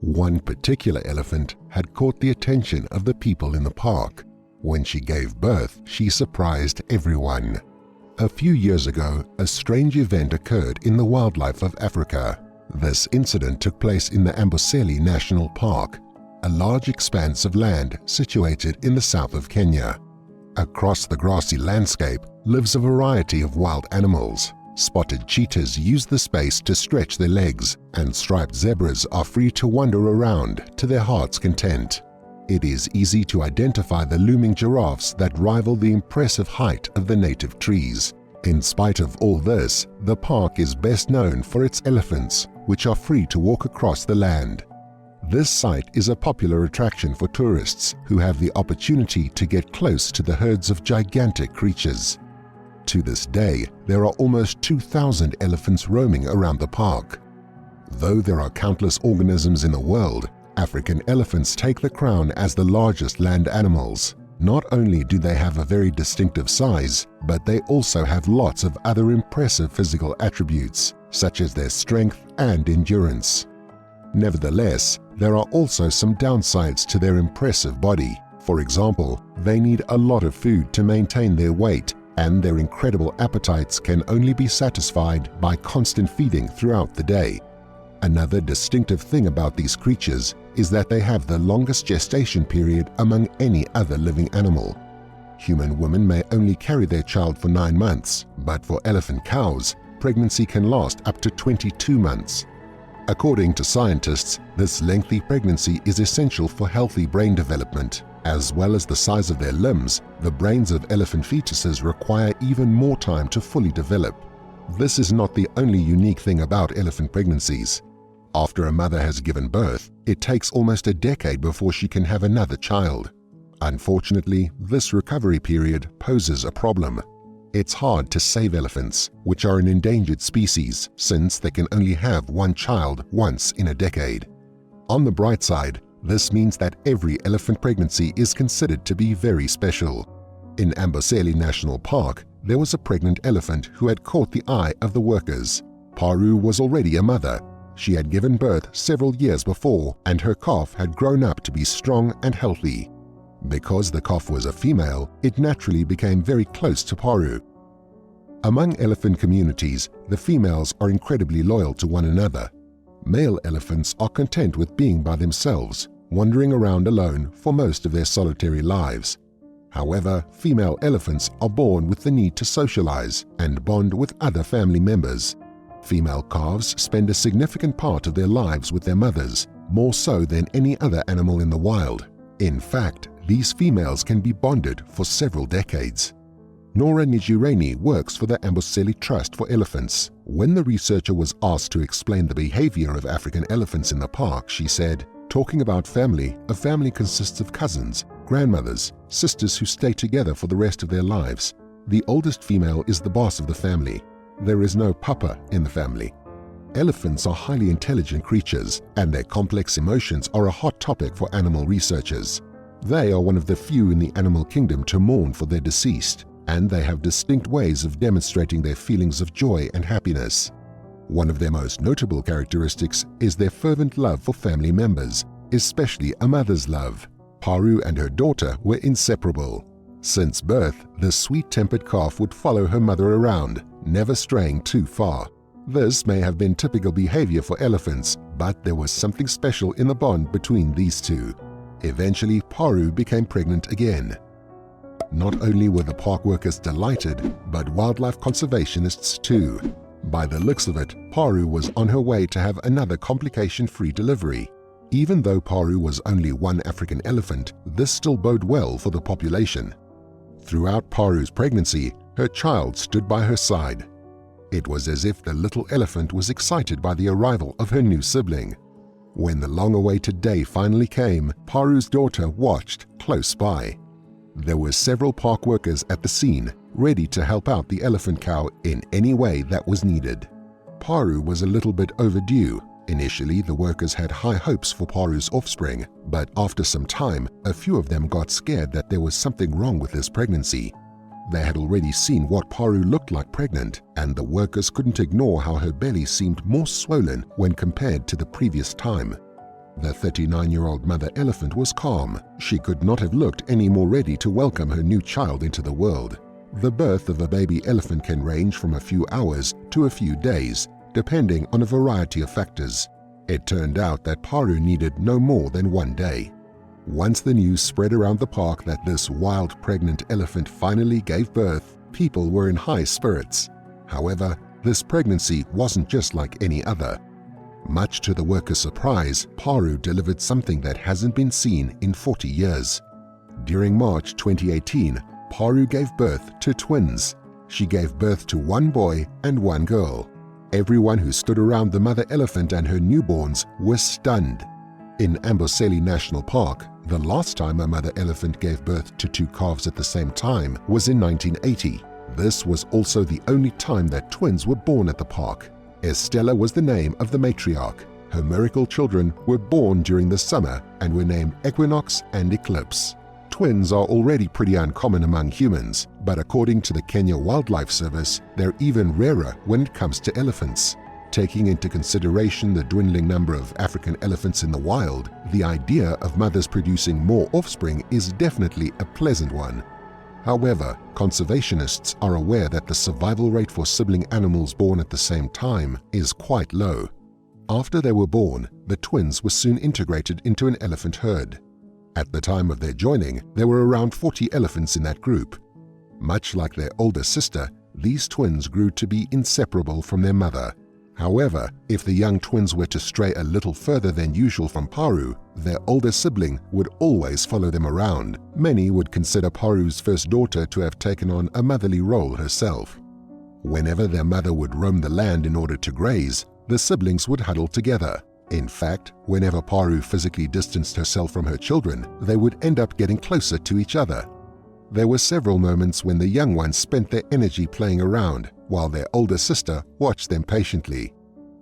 One particular elephant had caught the attention of the people in the park. When she gave birth, she surprised everyone. A few years ago, a strange event occurred in the wildlife of Africa. This incident took place in the Amboseli National Park, a large expanse of land situated in the south of Kenya. Across the grassy landscape lives a variety of wild animals. Spotted cheetahs use the space to stretch their legs, and striped zebras are free to wander around to their heart's content. It is easy to identify the looming giraffes that rival the impressive height of the native trees. In spite of all this, the park is best known for its elephants, which are free to walk across the land. This site is a popular attraction for tourists who have the opportunity to get close to the herds of gigantic creatures. To this day, there are almost 2,000 elephants roaming around the park. Though there are countless organisms in the world, African elephants take the crown as the largest land animals. Not only do they have a very distinctive size, but they also have lots of other impressive physical attributes, such as their strength and endurance. Nevertheless, there are also some downsides to their impressive body. For example, they need a lot of food to maintain their weight, and their incredible appetites can only be satisfied by constant feeding throughout the day. Another distinctive thing about these creatures is that they have the longest gestation period among any other living animal. Human women may only carry their child for 9 months, but for elephant cows, pregnancy can last up to 22 months. According to scientists, this lengthy pregnancy is essential for healthy brain development. As well as the size of their limbs, the brains of elephant fetuses require even more time to fully develop. This is not the only unique thing about elephant pregnancies. After a mother has given birth, it takes almost a decade before she can have another child. Unfortunately, this recovery period poses a problem. It's hard to save elephants, which are an endangered species, since they can only have one child once in a decade. On the bright side, this means that every elephant pregnancy is considered to be very special. In Amboseli National Park, there was a pregnant elephant who had caught the eye of the workers. Paru was already a mother. She had given birth several years before, and her calf had grown up to be strong and healthy. Because the calf was a female, it naturally became very close to Paru. Among elephant communities, the females are incredibly loyal to one another. Male elephants are content with being by themselves, wandering around alone for most of their solitary lives. However, female elephants are born with the need to socialize and bond with other family members. Female calves spend a significant part of their lives with their mothers, more so than any other animal in the wild. In fact, these females can be bonded for several decades. Nora Nijireni works for the Amboseli Trust for Elephants. When the researcher was asked to explain the behavior of African elephants in the park, she said, "Talking about family, a family consists of cousins, grandmothers, sisters who stay together for the rest of their lives. The oldest female is the boss of the family. There is no papa in the family." Elephants are highly intelligent creatures, and their complex emotions are a hot topic for animal researchers. They are one of the few in the animal kingdom to mourn for their deceased, and they have distinct ways of demonstrating their feelings of joy and happiness. One of their most notable characteristics is their fervent love for family members, especially a mother's love. Paru and her daughter were inseparable. Since birth, the sweet-tempered calf would follow her mother around, never straying too far. This may have been typical behavior for elephants, but there was something special in the bond between these two. Eventually, Paru became pregnant again. Not only were the park workers delighted, but wildlife conservationists too. By the looks of it, Paru was on her way to have another complication-free delivery. Even though Paru was only one African elephant, this still bode well for the population. Throughout Paru's pregnancy, her child stood by her side. It was as if the little elephant was excited by the arrival of her new sibling. When the long-awaited day finally came, Paru's daughter watched close by. There were several park workers at the scene, ready to help out the elephant cow in any way that was needed. Paru was a little bit overdue. Initially, the workers had high hopes for Paru's offspring, but after some time, a few of them got scared that there was something wrong with this pregnancy. They had already seen what Paru looked like pregnant, and the workers couldn't ignore how her belly seemed more swollen when compared to the previous time. The 39-year-old mother elephant was calm. She could not have looked any more ready to welcome her new child into the world. The birth of a baby elephant can range from a few hours to a few days, depending on a variety of factors. It turned out that Paru needed no more than 1 day. Once the news spread around the park that this wild pregnant elephant finally gave birth, people were in high spirits. However, this pregnancy wasn't just like any other. Much to the workers' surprise, Paru delivered something that hasn't been seen in 40 years. During March 2018, Paru gave birth to twins. She gave birth to 1 boy and 1 girl. Everyone who stood around the mother elephant and her newborns was stunned. In Amboseli National Park, the last time a mother elephant gave birth to 2 calves at the same time was in 1980. This was also the only time that twins were born at the park. Estella was the name of the matriarch. Her miracle children were born during the summer and were named Equinox and Eclipse. Twins are already pretty uncommon among humans, but according to the Kenya Wildlife Service, they're even rarer when it comes to elephants. Taking into consideration the dwindling number of African elephants in the wild, the idea of mothers producing more offspring is definitely a pleasant one. However, conservationists are aware that the survival rate for sibling animals born at the same time is quite low. After they were born, the twins were soon integrated into an elephant herd. At the time of their joining, there were around 40 elephants in that group. Much like their older sister, these twins grew to be inseparable from their mother. However, if the young twins were to stray a little further than usual from Paru, their older sibling would always follow them around. Many would consider Paru's first daughter to have taken on a motherly role herself. Whenever their mother would roam the land in order to graze, the siblings would huddle together. In fact, whenever Paru physically distanced herself from her children, they would end up getting closer to each other. There were several moments when the young ones spent their energy playing around, while their older sister watched them patiently.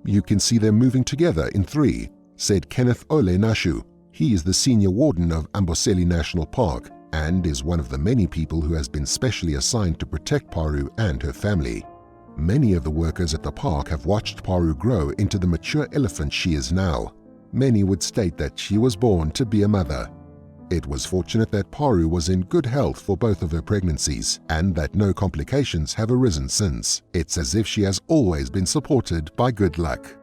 "You can see them moving together in 3, said Kenneth Ole Nashu. He is the senior warden of Amboseli National Park and is one of the many people who has been specially assigned to protect Paru and her family. Many of the workers at the park have watched Paru grow into the mature elephant she is now. Many would state that she was born to be a mother. It was fortunate that Paru was in good health for both of her pregnancies and that no complications have arisen since. It's as if she has always been supported by good luck."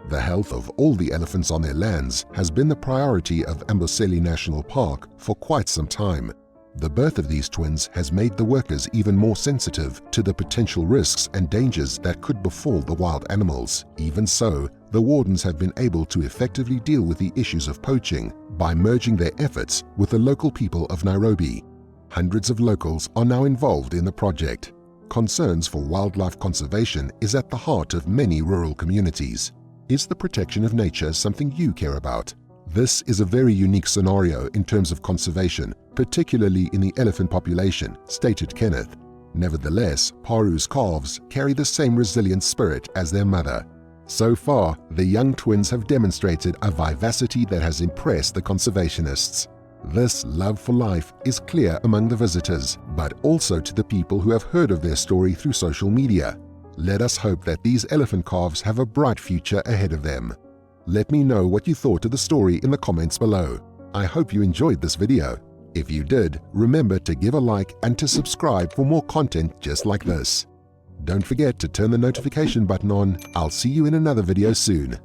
The health of all the elephants on their lands has been the priority of Amboseli National Park for quite some time. The birth of these twins has made the workers even more sensitive to the potential risks and dangers that could befall the wild animals. Even so, the wardens have been able to effectively deal with the issues of poaching by merging their efforts with the local people of Nairobi. Hundreds of locals are now involved in the project. Concerns for wildlife conservation is at the heart of many rural communities. Is the protection of nature something you care about? This is a very unique scenario in terms of conservation, particularly in the elephant population, stated Kenneth. Nevertheless, Paru's calves carry the same resilient spirit as their mother. So far, the young twins have demonstrated a vivacity that has impressed the conservationists. This love for life is clear among the visitors, but also to the people who have heard of their story through social media. Let us hope that these elephant calves have a bright future ahead of them. Let me know what you thought of the story in the comments below. I hope you enjoyed this video. If you did, remember to give a like and to subscribe for more content just like this. Don't forget to turn the notification button on. I'll see you in another video soon.